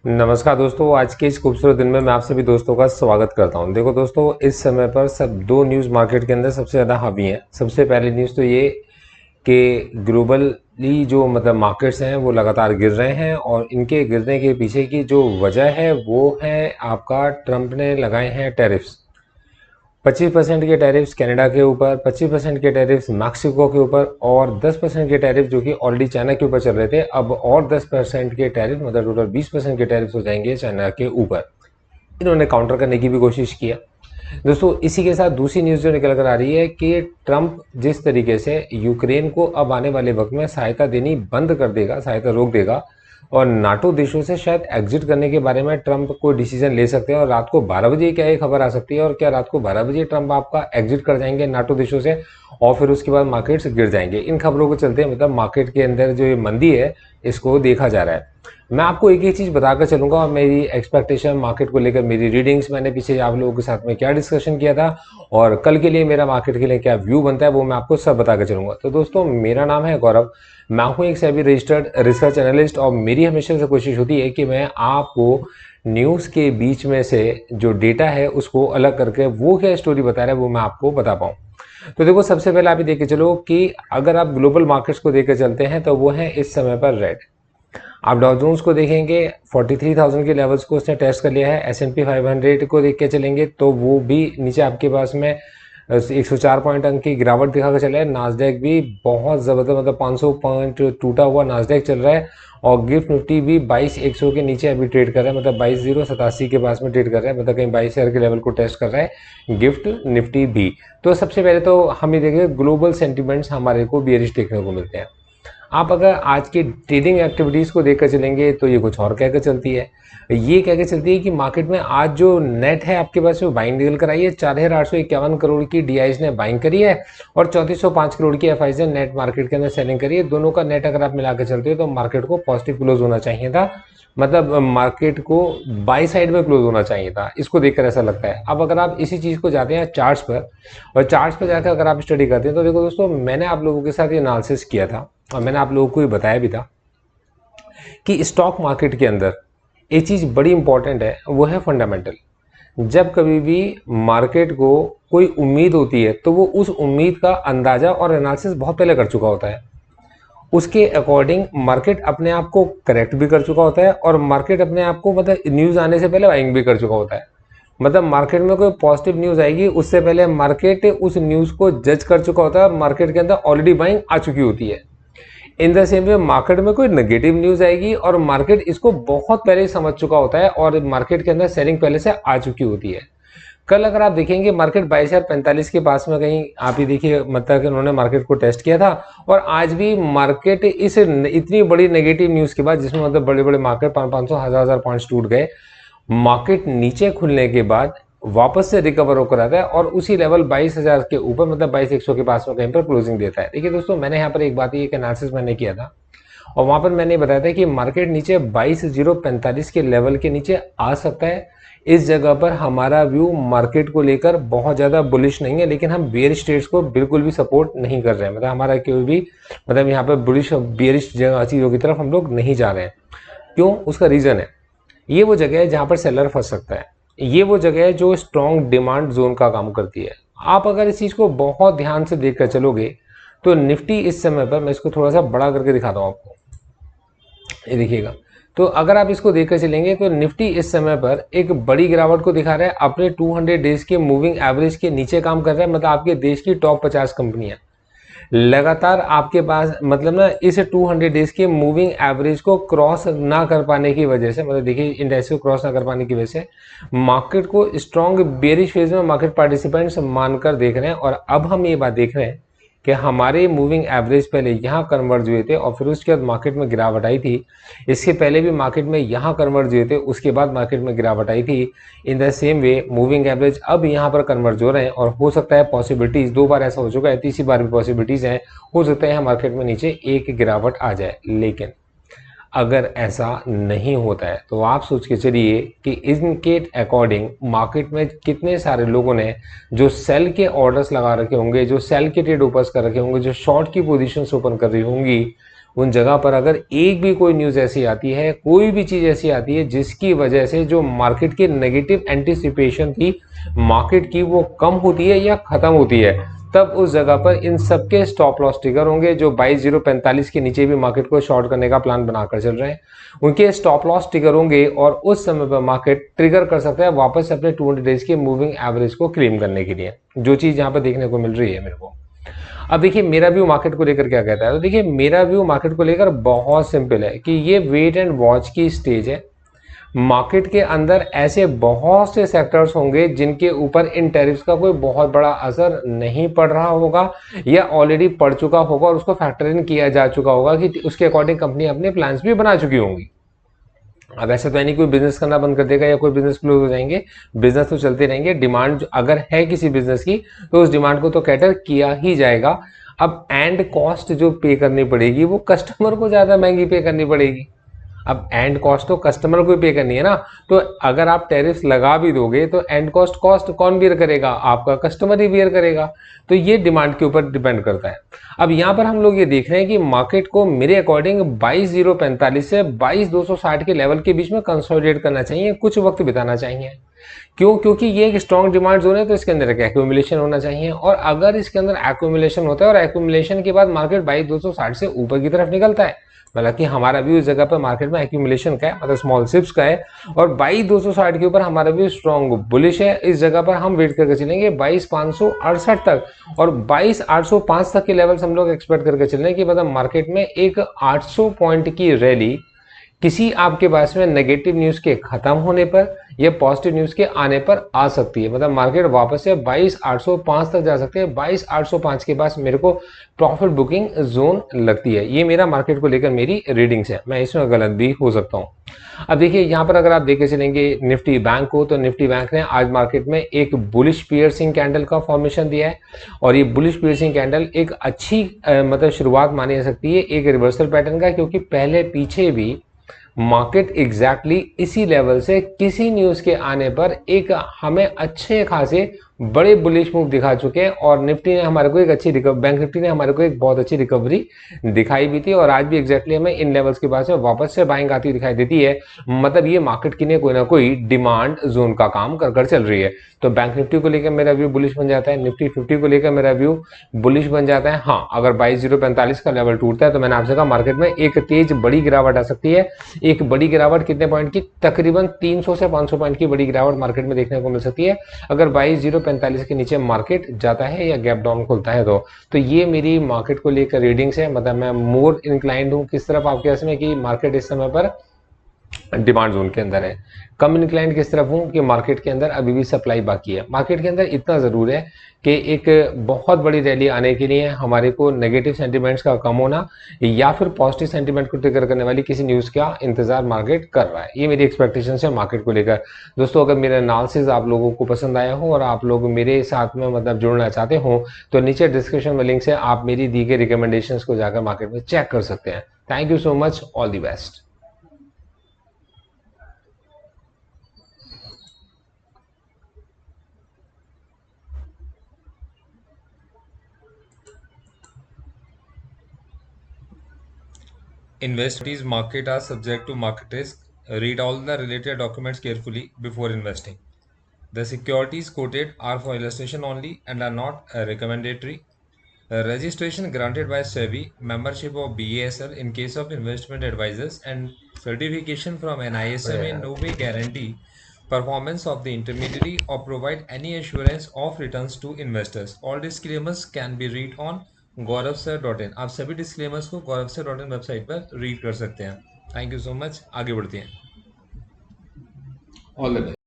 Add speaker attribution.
Speaker 1: नमस्कार दोस्तों, आज के इस खूबसूरत दिन में मैं आप सभी दोस्तों का स्वागत करता हूं। देखो दोस्तों, इस समय पर सब दो न्यूज़ मार्केट के अंदर सबसे ज़्यादा हावी हैं। सबसे पहली न्यूज़ तो ये कि ग्लोबली जो मार्केट्स हैं वो लगातार गिर रहे हैं, और इनके गिरने के पीछे की जो वजह है वो है आपका ट्रंप ने लगाए हैं टैरिफ्स। 25% के टैरिफ्स कनाडा के ऊपर, 25% के टैरिफ्स मैक्सिको के ऊपर, और 10% के टैरिफ जो कि ऑलरेडी चाइना के ऊपर चल रहे थे, अब और 10% के टैरिफ टोटल 20% के टैरिफ हो जाएंगे चाइना के ऊपर। इन्होंने काउंटर करने की भी कोशिश किया। दोस्तों, इसी के साथ दूसरी न्यूज़ जो निकल कर आ रही है कि ट्रंप जिस तरीके से यूक्रेन को अब आने वाले वक्त में सहायता देनी बंद कर देगा, सहायता रोक देगा, और नाटो देशों से शायद एग्जिट करने के बारे में ट्रंप को डिसीजन ले सकते हैं। और रात को 12 बजे क्या ये खबर आ सकती है, और क्या रात को 12 बजे ट्रंप आपका एग्जिट कर जाएंगे नाटो देशों से, और फिर उसके बाद मार्केट्स गिर जाएंगे। इन खबरों को चलते मार्केट के अंदर जो ये मंदी है इसको देखा जा रहा है। मैं आपको एक ही चीज़ बताकर चलूंगा, और मेरी एक्सपेक्टेशन मार्केट को लेकर, मेरी रीडिंग्स, मैंने पीछे आप लोगों के साथ में क्या डिस्कशन किया था और कल के लिए मेरा मार्केट के लिए क्या व्यू बनता है, वो मैं आपको सब बताकर चलूंगा। तो दोस्तों, मेरा नाम है गौरव, मैं हूं एक सेबी रजिस्टर्ड रिसर्च एनालिस्ट, और मेरी हमेशा से कोशिश होती है कि मैं आपको न्यूज़ के बीच में से जो डेटा है उसको अलग करके वो क्या स्टोरी बता रहा है वो मैं आपको बता पाऊँ। तो देखो, सबसे पहले आप ये देख के चलो कि अगर आप ग्लोबल मार्केट्स को देख के चलते हैं तो वो है इस समय पर रेड। आप डाउ जोन्स को देखेंगे, 43,000 के लेवल्स को उसने टेस्ट कर लिया है। S&P 500 को देख के चलेंगे तो वो भी नीचे आपके पास में 104 पॉइंट अंक की गिरावट दिखाकर चला है। नास्डैक भी बहुत ज़बरदस्त 500 पॉइंट टूटा हुआ नास्डैक चल रहा है, और गिफ्ट निफ्टी भी 22,100 के नीचे अभी ट्रेड कर रहा है, 22,087 के पास में ट्रेड कर रहा है, कहीं 22,000 के लेवल को टेस्ट कर रहा है गिफ्ट निफ्टी भी। तो सबसे पहले तो हम ये देखें, ग्लोबल सेंटिमेंट्स हमारे को बेयरिश देखने को मिलते हैं। आप अगर आज की ट्रेडिंग एक्टिविटीज़ को देखकर चलेंगे तो ये कुछ और कहकर चलती है। ये कहकर चलती है कि मार्केट में आज जो नेट है आपके पास में बाइंग निकल कर आई है, 4,851 करोड़ की DIs ने बाइंग करी है, और 3405 करोड़ की FIs ने नेट मार्केट के अंदर सेलिंग करी है। दोनों का नेट अगर आप मिलाकर चलते हो तो मार्केट को पॉजिटिव क्लोज होना चाहिए था, मार्केट को बाई साइड में क्लोज होना चाहिए था। इसको देखकर ऐसा लगता है। अब अगर आप इसी चीज़ को जाते हैं चार्ट्स पर, और चार्ट्स पर जाकर अगर आप स्टडी करते हैं तो देखो दोस्तों, मैंने आप लोगों के साथ ये एनालिसिस किया था और मैंने आप लोगों को ये बताया भी था कि स्टॉक मार्केट के अंदर एक चीज़ बड़ी इंपॉर्टेंट है, वो है फंडामेंटल। जब कभी भी मार्केट को कोई उम्मीद होती है तो वो उस उम्मीद का अंदाजा और एनालिसिस बहुत पहले कर चुका होता है। उसके अकॉर्डिंग मार्केट अपने आप को करेक्ट भी कर चुका होता है, और मार्केट अपने आप को न्यूज़ आने से पहले बाइंग भी कर चुका होता है। मार्केट में कोई पॉजिटिव न्यूज़ आएगी उससे पहले मार्केट उस न्यूज़ को जज कर चुका होता है, और मार्केट के अंदर ऑलरेडी बाइंग आ चुकी होती है। In the same way market में कोई नेगेटिव न्यूज़ आएगी और मार्केट इसको बहुत पहले ही समझ चुका होता है, और मार्केट के अंदर सेलिंग पहले से आ चुकी होती है। कल अगर आप देखेंगे मार्केट 22,045 के पास में, कहीं आप ही देखिए, कि उन्होंने मार्केट को टेस्ट किया था, और आज भी मार्केट इस इतनी बड़ी नेगेटिव न्यूज़ के बाद, जिसमें बड़े बड़े मार्केट 500 1000 पॉइंट्स टूट गए, मार्केट नीचे खुलने के बाद वापस से रिकवर होकर आता है और उसी लेवल 22,000 के ऊपर 22,100 के पास में कहीं पर क्लोजिंग देता है। देखिए दोस्तों, मैंने यहाँ पर एक बात, एक एनालिसिस मैंने किया था, और वहां पर मैंने बताया था कि मार्केट नीचे 22,045 के लेवल के नीचे आ सकता है। इस जगह पर हमारा व्यू मार्केट को लेकर बहुत ज़्यादा बुलिश नहीं है, लेकिन हम बेयरिश ट्रेड्स को बिल्कुल भी सपोर्ट नहीं कर रहे हैं। हमारा कोई भी यहाँ पर बुलिश बेयरिश चीज़ों की तरफ हम लोग नहीं जा रहे हैं। क्यों? उसका रीज़न है, ये वो जगह है जहाँ पर सेलर फंस सकता है। ये वो जगह है जो स्ट्रॉन्ग डिमांड जोन का काम करती है। आप अगर इस चीज़ को बहुत ध्यान से देखकर चलोगे तो निफ्टी इस समय पर, मैं इसको थोड़ा सा बड़ा करके दिखाता हूँ आपको, ये देखिएगा। तो अगर आप इसको देखकर चलेंगे तो निफ्टी इस समय पर एक बड़ी गिरावट को दिखा रहा है, अपने 200 डेज के मूविंग एवरेज के नीचे काम कर रहा है। आपके देश की टॉप 50 कंपनियां लगातार आपके पास इस 200 डेज के मूविंग एवरेज को क्रॉस ना कर पाने की वजह से, देखिए इंडेक्स को क्रॉस ना कर पाने की वजह से मार्केट को स्ट्रॉन्ग बेयरिश फेज में मार्केट पार्टिसिपेंट्स मानकर देख रहे हैं। और अब हम ये बात देख रहे हैं कि हमारे मूविंग एवरेज पहले यहाँ कन्वर्ज हुए थे, और फिर उसके बाद मार्केट में गिरावट आई थी। इसके पहले भी मार्केट में यहाँ कन्वर्ज हुए थे, उसके बाद मार्केट में गिरावट आई थी। In the same way moving average अब यहाँ पर कन्वर्ज हो रहे हैं, और हो सकता है पॉसिबिलिटीज, 2 बार ऐसा हो चुका है, तीसरी बार भी पॉसिबिलिटीज हैं, हो सकता है मार्केट में नीचे एक गिरावट आ जाए। लेकिन अगर ऐसा नहीं होता है तो आप सोच के चलिए कि इनके अकॉर्डिंग मार्केट में कितने सारे लोगों ने जो सेल के ऑर्डर्स लगा रखे होंगे, जो सेल के ट्रेड ओपन कर रखे होंगे, जो शॉर्ट की पोजीशंस ओपन कर रही होंगी, उन जगह पर अगर एक भी कोई न्यूज़ ऐसी आती है, कोई भी चीज़ ऐसी आती है जिसकी वजह से जो मार्केट की नेगेटिव एंटिसिपेशन थी मार्केट की वो कम होती है या खत्म होती है, तब उस जगह पर इन सबके स्टॉप लॉस ट्रिगर होंगे। जो 22,045 के नीचे भी मार्केट को शॉर्ट करने का प्लान बनाकर चल रहे हैं, उनके स्टॉप लॉस ट्रिगर होंगे और उस समय पर मार्केट ट्रिगर कर सकता है वापस अपने 200 डेज के मूविंग एवरेज को क्लेम करने के लिए, जो चीज यहाँ पर देखने को मिल रही है मेरे को। अब देखिए मेरा व्यू मार्केट को लेकर क्या कहता है, तो देखिए मेरा व्यू मार्केट को लेकर बहुत सिंपल है कि ये वेट एंड वॉच की स्टेज है। मार्केट के अंदर ऐसे बहुत से सेक्टर्स होंगे जिनके ऊपर इन टैरिफ्स का कोई बहुत बड़ा असर नहीं पड़ रहा होगा या ऑलरेडी पड़ चुका होगा और उसको फैक्टर इन किया जा चुका होगा कि उसके अकॉर्डिंग कंपनी अपने प्लान्स भी बना चुकी होंगी। अब ऐसा तो है नहीं कोई बिजनेस करना बंद कर देगा या कोई बिजनेस क्लोज हो जाएंगे, बिजनेस तो चलते रहेंगे। डिमांड अगर है किसी बिजनेस की तो उस डिमांड को तो कैटर किया ही जाएगा। अब एंड कॉस्ट जो पे करनी पड़ेगी वो कस्टमर को ज्यादा महंगी पे करनी पड़ेगी। अब एंड कॉस्ट तो कस्टमर को ही पे करनी है ना, तो अगर आप टैरिफ्स लगा भी दोगे तो एंड कॉस्ट कॉस्ट कौन बियर करेगा, आपका कस्टमर ही बियर करेगा। तो ये डिमांड के ऊपर डिपेंड करता है। अब यहाँ पर हम लोग ये देख रहे हैं कि मार्केट को मेरे अकॉर्डिंग 22,045 से 22,260 के लेवल के बीच में कंसोलिडेट करना चाहिए, कुछ वक्त बिताना चाहिए। क्यों? क्योंकि ये एक स्ट्रॉन्ग डिमांड जोन है, तो इसके अंदर एक एक्यूमुलेशन होना चाहिए और अगर इसके अंदर एक्यूमुलेशन होता है और एक्यूमुलेशन के बाद मार्केट 22,260 से ऊपर की तरफ निकलता है, मतलब कि हमारा व्यू इस जगह पर मार्केट में एक्यूमुलेशन का है, मतलब स्मॉल सिप्स का है और 22,260 के ऊपर हमारा व्यू स्ट्रॉन्ग बुलिश है। इस जगह पर हम वेट करके चलेंगे 22,568 तक और 22,805 तक के लेवल्स हम लोग एक्सपेक्ट करके चल रहे हैं कि मतलब मार्केट में एक 800 पॉइंट की रैली किसी आपके पास में नेगेटिव न्यूज के खत्म होने पर या पॉजिटिव न्यूज के आने पर आ सकती है। मतलब मार्केट वापस से 22,805 तक जा सकते हैं। 22,805 के पास मेरे को प्रॉफिट बुकिंग जोन लगती है। ये मेरा मार्केट को लेकर मेरी रीडिंग्स है, मैं इसमें गलत भी हो सकता हूँ। अब देखिए यहाँ पर अगर आप देखे चलेंगे निफ्टी बैंक को, तो निफ्टी बैंक ने आज मार्केट में एक बुलिश पियर्सिंग कैंडल का फॉर्मेशन दिया है और ये बुलिश पियर्सिंग कैंडल एक अच्छी मतलब शुरुआत मानी जा सकती है एक रिवर्सल पैटर्न का, क्योंकि पहले पीछे भी मार्केट एग्जैक्टली इसी लेवल से किसी न्यूज के आने पर एक हमें अच्छे खासे बड़े बुलिश मूव दिखा चुके हैं और निफ्टी ने हमारे को एक अच्छी बैंक निफ्टी ने हमारे को एक बहुत अच्छी रिकवरी दिखाई भी थी और आज भी एग्जैक्टली हमें इन लेवल्स के पास में वापस से बाइंग आती दिखाई देती है। मतलब ये मार्केट की ने कोई ना कोई डिमांड जोन का काम कर कर चल रही है। तो बैंक निफ्टी को लेकर मेरा व्यू बुलिश बन जाता है, निफ्टी 50 को लेकर मेरा व्यू बुलिश बन जाता है। हाँ, अगर 22,045 का लेवल टूटता है तो मैंने आपसे कहा मार्केट में एक तेज बड़ी गिरावट आ सकती है। एक बड़ी गिरावट कितने पॉइंट की? तकरीबन 300 से 500 पॉइंट की बड़ी गिरावट मार्केट में देखने को मिल सकती है अगर 22,045 के नीचे मार्केट जाता है या गैप डाउन खुलता है तो ये मेरी मार्केट को लेकर रीडिंग्स है। मतलब मैं मोर इंक्लाइंड हूँ किस तरफ आपके इसमें कि मार्केट इस समय पर डिमांड जोन के अंदर है, कम इंक्लाइंड किस तरफ हूं कि मार्केट के अंदर अभी भी सप्लाई बाकी है। मार्केट के अंदर इतना जरूर है कि एक बहुत बड़ी रैली आने के लिए हमारे को नेगेटिव सेंटीमेंट्स का कम होना या फिर पॉजिटिव सेंटीमेंट को ट्रिगर करने वाली किसी न्यूज का इंतजार मार्केट कर रहा है। ये मेरी एक्सपेक्टेशन है मार्केट को लेकर। दोस्तों अगर मेरा एनालिसिस आप लोगों को पसंद आया हो और आप लोग मेरे साथ में मतलब जुड़ना चाहते हो तो नीचे डिस्क्रिप्शन में लिंक से आप मेरी दी गई रिकमेंडेशन को जाकर मार्केट में चेक कर सकते हैं। Thank you so much, all the best.
Speaker 2: Investees market are subject to market risk. Read all the related documents carefully before investing. The securities quoted are for illustration only and are not recommendatory. Registration granted by SEBI, membership of BASL in case of investment advisors, and certification from NISM in no way guarantee performance of the intermediary or provide any assurance of returns to investors. All disclaimers can be read on gauravsir.in। आप सभी disclaimers को gauravsir.in website पर read कर सकते हैं। Thank you so much, आगे बढ़ते हैं।
Speaker 1: All the best.